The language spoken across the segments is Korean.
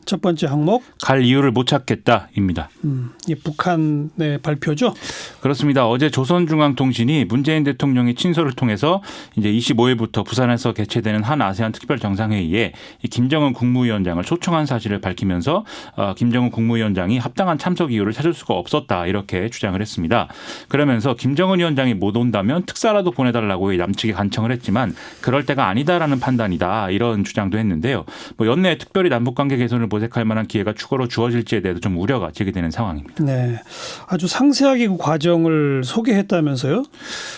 첫 번째 항목. 갈 이유를 못 찾겠다입니다. 이 북한의 발표죠. 그렇습니다. 어제 조선중앙통신이 문재인 대통령의 친서를 통해서 이제 25일부터 부산에서 개최되는 한 아세안 특별 정상회의에 김정은 국무위원장을 초청한 사실을 밝히면서 김정은 국무위원장이 합당한 참석 이유를 찾을 수가 없었다 이렇게 주장을 했습니다. 그러면서 김정은 위원장이 못 온다면 특사라도 보내달라고 남측에 간청을 했지만 그럴 때가 아니다라는 판단이다 이런 주장도 했는데요. 연내에 특별히 남북관계 개선을 모색할 만한 기회가 추가로 주어질지에 대해서 좀 우려가 제기되는 상황입니다. 네, 아주 상세하게 그 과정을 소개했다면서요?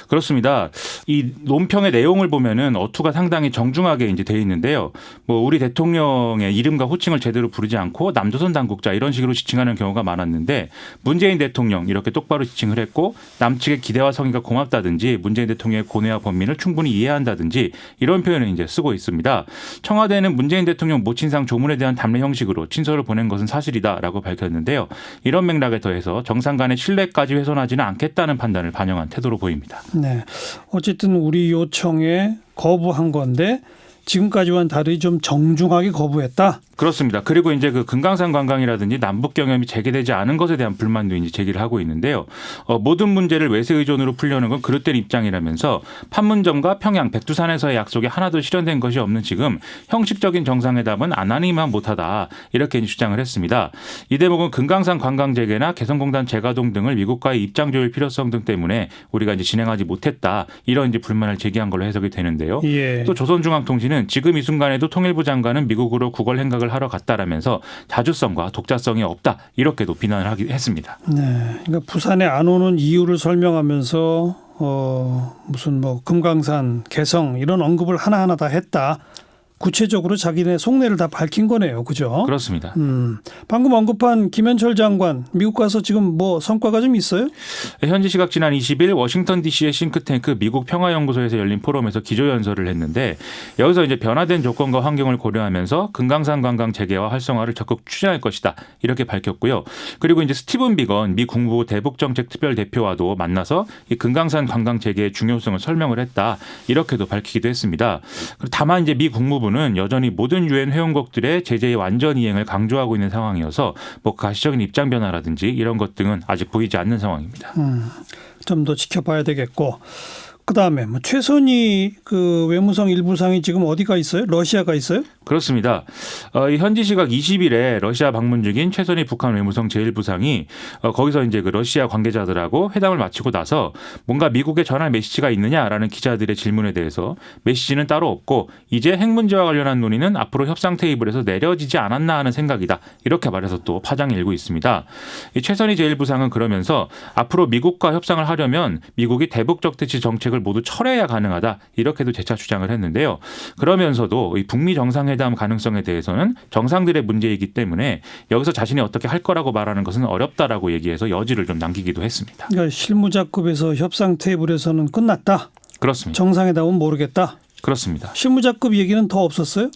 그렇습니다. 이 논평의 내용을 보면은 어투가 상당히 정중하게 이제 돼 있는데요. 우리 대통령의 이름과 호칭을 제대로 부르지 않고 남조선 당국자 이런 식으로 지칭하는 경우가 많았는데 문재인 대통령 이렇게 똑바로 지칭을 했고 남측의 기대와 성의가 고맙다든지 문재인 대통령의 고뇌와 번민을 충분히 이해한다든지 이런 표현을 이제 쓰고 있습니다. 청와대는 문재인 대통령 모친상 조문에 대한 답례 형식으로 친서를 보낸 것은 사실이다라고 밝혔는데요. 이런 맥락에 더해서 정상 간의 신뢰까지 훼손하지는 않겠다는 판단을 반영한 태도로 보입니다. 네, 어쨌든 우리 요청에 거부한 건데 지금까지와는 다르게 좀 정중하게 거부했다. 그렇습니다. 그리고 이제 그 금강산 관광이라든지 남북 경협이 재개되지 않은 것에 대한 불만도 이제 제기를 하고 있는데요. 모든 문제를 외세 의존으로 풀려는 건 그릇된 입장이라면서 판문점과 평양, 백두산에서의 약속이 하나도 실현된 것이 없는 지금 형식적인 정상회담은 안 하니만 못하다 이렇게 주장을 했습니다. 이 대목은 금강산 관광 재개나 개성공단 재가동 등을 미국과의 입장 조율 필요성 등 때문에 우리가 이제 진행하지 못했다 이런 이제 불만을 제기한 걸로 해석이 되는데요. 예. 또 조선중앙통신은 지금 이 순간에도 통일부 장관은 미국으로 국월 행각을 하러 갔다라면서 자주성과 독자성이 없다 이렇게도 비난을 했습니다. 네, 그러니까 부산에 안 오는 이유를 설명하면서 무슨 금강산, 개성 이런 언급을 하나하나 다 했다. 구체적으로 자기네 속내를 다 밝힌 거네요. 그죠? 그렇습니다. 방금 언급한 김현철 장관 미국 가서 지금 성과가 좀 있어요? 현지 시각 지난 20일 워싱턴 DC의 싱크탱크 미국 평화연구소에서 열린 포럼에서 기조연설을 했는데 여기서 이제 변화된 조건과 환경을 고려하면서 금강산 관광 재개와 활성화를 적극 추진할 것이다 이렇게 밝혔고요. 그리고 이제 스티븐 비건 미 국무부 대북정책 특별 대표와도 만나서 이 금강산 관광 재개의 중요성을 설명을 했다 이렇게도 밝히기도 했습니다. 다만 이제 미 국무부는 여전히 모든 유엔 회원국들의 제재의 완전 이행을 강조하고 있는 상황이어서 가시적인 입장 변화라든지 이런 것 등은 아직 보이지 않는 상황입니다. 좀 더 지켜봐야 되겠고 그다음에 최선희 그 외무성 일부상이 지금 어디가 있어요? 러시아가 있어요? 그렇습니다. 현지 시각 20일에 러시아 방문 중인 최선희 북한 외무성 제1부상이 거기서 이제 그 러시아 관계자들하고 회담을 마치고 나서 뭔가 미국에 전할 메시지가 있느냐라는 기자들의 질문에 대해서 메시지는 따로 없고 이제 핵 문제와 관련한 논의는 앞으로 협상 테이블에서 내려지지 않았나 하는 생각이다. 이렇게 말해서 또 파장이 일고 있습니다. 이 최선희 제1부상은 그러면서 앞으로 미국과 협상을 하려면 미국이 대북적 대치 정책을 모두 철회해야 가능하다. 이렇게도 재차 주장을 했는데요. 그러면서도 이 북미 정상회담 가능성에 대해서는 정상들의 문제이기 때문에 여기서 자신이 어떻게 할 거라고 말하는 것은 어렵다라고 얘기해서 여지를 좀 남기기도 했습니다. 그러니까 실무자급에서 협상 테이블에서는 끝났다. 그렇습니다. 정상회담은 모르겠다. 그렇습니다. 실무자급 얘기는 더 없었어요?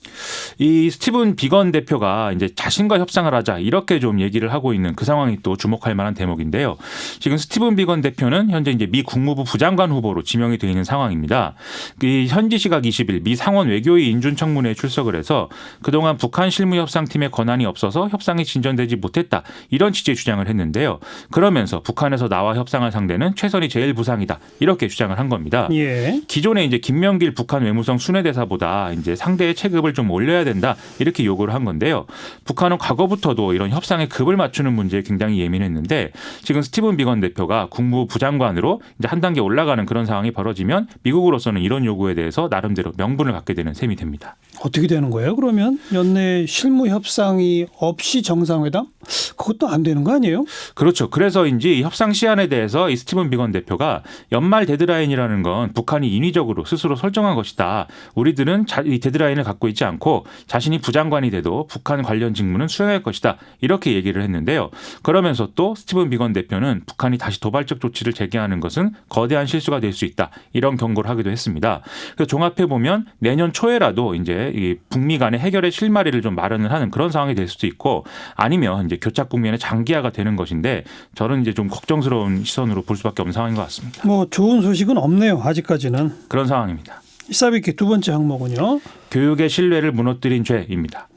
이 스티븐 비건 대표가 이제 자신과 협상을 하자 이렇게 좀 얘기를 하고 있는 그 상황이 또 주목할 만한 대목인데요. 지금 스티븐 비건 대표는 현재 이제 미 국무부 부장관 후보로 지명이 되어 있는 상황입니다. 이 현지 시각 20일 미 상원 외교위 인준청문회에 출석을 해서 그동안 북한 실무협상팀의 권한이 없어서 협상이 진전되지 못했다 이런 취지의 주장을 했는데요. 그러면서 북한에서 나와 협상할 상대는 최선희 제1부상이다 이렇게 주장을 한 겁니다. 예. 기존에 이제 김명길 북한 외무성 순회대사보다 이제 상대의 체급을 좀 올려야 된다 이렇게 요구를 한 건데요. 북한은 과거부터도 이런 협상의 급을 맞추는 문제에 굉장히 예민했는데 지금 스티븐 비건 대표가 국무부 부장관으로 이제 한 단계 올라가는 그런 상황이 벌어지면 미국으로서는 이런 요구에 대해서 나름대로 명분을 갖게 되는 셈이 됩니다. 어떻게 되는 거예요? 그러면 연내 실무 협상이 없이 정상회담? 그것도 안 되는 거 아니에요? 그렇죠. 그래서인지 협상 시한에 대해서 이 스티븐 비건 대표가 연말 데드라인이라는 건 북한이 인위적으로 스스로 설정한 것이다. 우리들은 이 데드라인을 갖고 있지 않고 자신이 부장관이 돼도 북한 관련 직무는 수행할 것이다. 이렇게 얘기를 했는데요. 그러면서 또 스티븐 비건 대표는 북한이 다시 도발적 조치를 재개하는 것은 거대한 실수가 될 수 있다. 이런 경고를 하기도 했습니다. 그래서 종합해 보면 내년 초에라도 이제 이 북미 간의 해결의 실마리를 좀 마련을 하는 그런 상황이 될 수도 있고 아니면 이제 교착 국면의 장기화가 되는 것인데 저는 이제 좀 걱정스러운 시선으로 볼 수밖에 없는 상황인 것 같습니다. 좋은 소식은 없네요. 아직까지는. 그런 상황입니다. 시사비키 두 번째 항목은요. 교육의 신뢰를 무너뜨린 죄입니다.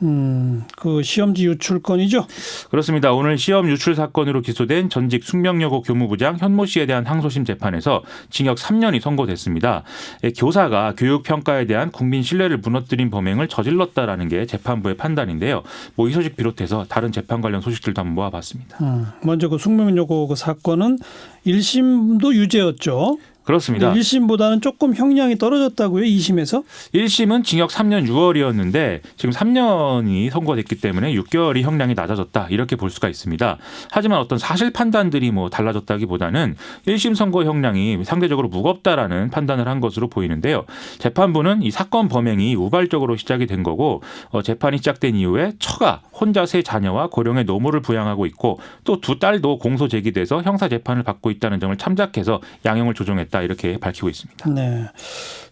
그 시험지 유출 건이죠. 그렇습니다. 오늘 시험 유출 사건으로 기소된 전직 숙명여고 교무부장 현모 씨에 대한 항소심 재판에서 징역 3년이 선고됐습니다. 교사가 교육 평가에 대한 국민 신뢰를 무너뜨린 범행을 저질렀다라는 게 재판부의 판단인데요. 이 소식 비롯해서 다른 재판 관련 소식들도 한번 모아봤습니다. 먼저 그 숙명여고 그 사건은 1심도 유죄였죠. 그렇습니다. 1심보다는 조금 형량이 떨어졌다고요? 2심에서? 1심은 징역 3년 6월이었는데 지금 3년이 선고됐기 때문에 6개월이 형량이 낮아졌다 이렇게 볼 수가 있습니다. 하지만 어떤 사실 판단들이 달라졌다기보다는 1심 선고 형량이 상대적으로 무겁다라는 판단을 한 것으로 보이는데요. 재판부는 이 사건 범행이 우발적으로 시작이 된 거고 재판이 시작된 이후에 처가 혼자 세 자녀와 고령의 노모를 부양하고 있고 또 두 딸도 공소 제기돼서 형사 재판을 받고 있다는 점을 참작해서 양형을 조정했다. 이렇게 밝히고 있습니다. 네.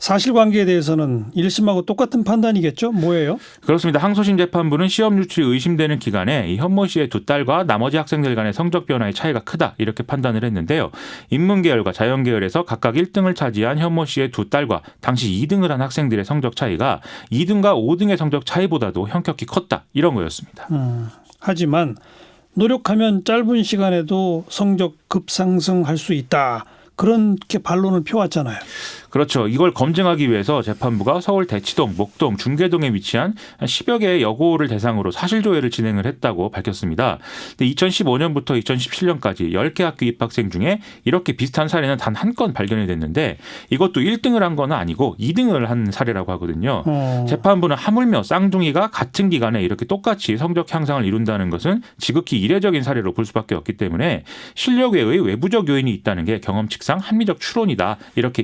사실관계에 대해서는 1심하고 똑같은 판단이겠죠? 뭐예요? 그렇습니다. 항소심 재판부는 시험 유출이 의심되는 기간에 이 현모 씨의 두 딸과 나머지 학생들 간의 성적 변화의 차이가 크다 이렇게 판단을 했는데요. 인문계열과 자연계열에서 각각 1등을 차지한 현모 씨의 두 딸과 당시 2등을 한 학생들의 성적 차이가 2등과 5등의 성적 차이보다도 현격히 컸다 이런 거였습니다. 하지만 노력하면 짧은 시간에도 성적 급상승할 수 있다. 그렇게 반론을 펴왔잖아요. 그렇죠. 이걸 검증하기 위해서 재판부가 서울 대치동, 목동, 중계동에 위치한 10여 개의 여고를 대상으로 사실조회를 진행을 했다고 밝혔습니다. 근데 2015년부터 2017년까지 10개 학교 입학생 중에 이렇게 비슷한 사례는 단 한 건 발견이 됐는데 이것도 1등을 한 건 아니고 2등을 한 사례라고 하거든요. 재판부는 하물며 쌍둥이가 같은 기간에 이렇게 똑같이 성적 향상을 이룬다는 것은 지극히 이례적인 사례로 볼 수밖에 없기 때문에 실력 외의 외부적 요인이 있다는 게 경험칙상 합리적 추론이다.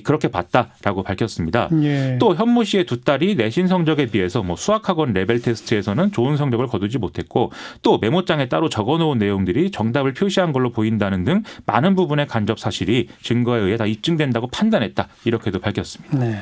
그렇게 봤다라고 밝혔습니다. 예. 또 현모 씨의 두 딸이 내신 성적에 비해서 수학학원 레벨 테스트에서는 좋은 성적을 거두지 못했고 또 메모장에 따로 적어놓은 내용들이 정답을 표시한 걸로 보인다는 등 많은 부분의 간접 사실이 증거에 의해 다 입증된다고 판단했다. 이렇게도 밝혔습니다. 네.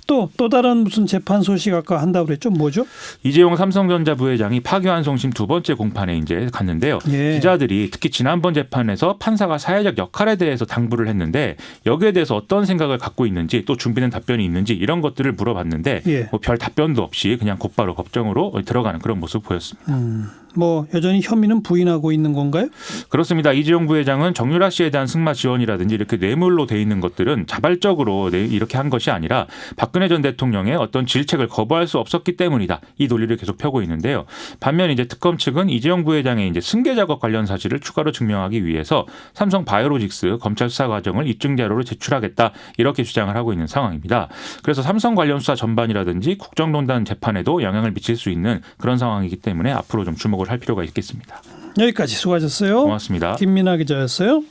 또 다른 무슨 재판 소식 아까 한다고 그랬죠? 뭐죠? 이재용 삼성전자 부회장이 파기환송심 두 번째 공판에 이제 갔는데요. 예. 기자들이 특히 지난번 재판에서 판사가 사회적 역할에 대해서 당부를 했는데 여기에 대해서 어떤 생각을 갖고 있는지 또 준비된 답변이 있는지 이런 것들을 물어봤는데 예. 별 답변도 없이 그냥 곧바로 법정으로 들어가는 그런 모습 보였습니다. 여전히 혐의는 부인하고 있는 건가요? 그렇습니다. 이재용 부회장은 정유라 씨에 대한 승마 지원이라든지 이렇게 뇌물로 돼 있는 것들은 자발적으로 이렇게 한 것이 아니라 박근혜 전 대통령의 어떤 질책을 거부할 수 없었기 때문이다. 이 논리를 계속 펴고 있는데요. 반면 이제 특검 측은 이재용 부회장의 이제 승계 작업 관련 사실을 추가로 증명하기 위해서 삼성 바이오로직스 검찰 수사 과정을 입증 자료로 제출하겠다. 이렇게 주장을 하고 있는 상황입니다. 그래서 삼성 관련 수사 전반이라든지 국정농단 재판에도 영향을 미칠 수 있는 그런 상황이기 때문에 앞으로 좀 주목을 할 필요가 있겠습니다. 여기까지 수고하셨어요. 고맙습니다. 김민아 기자였어요.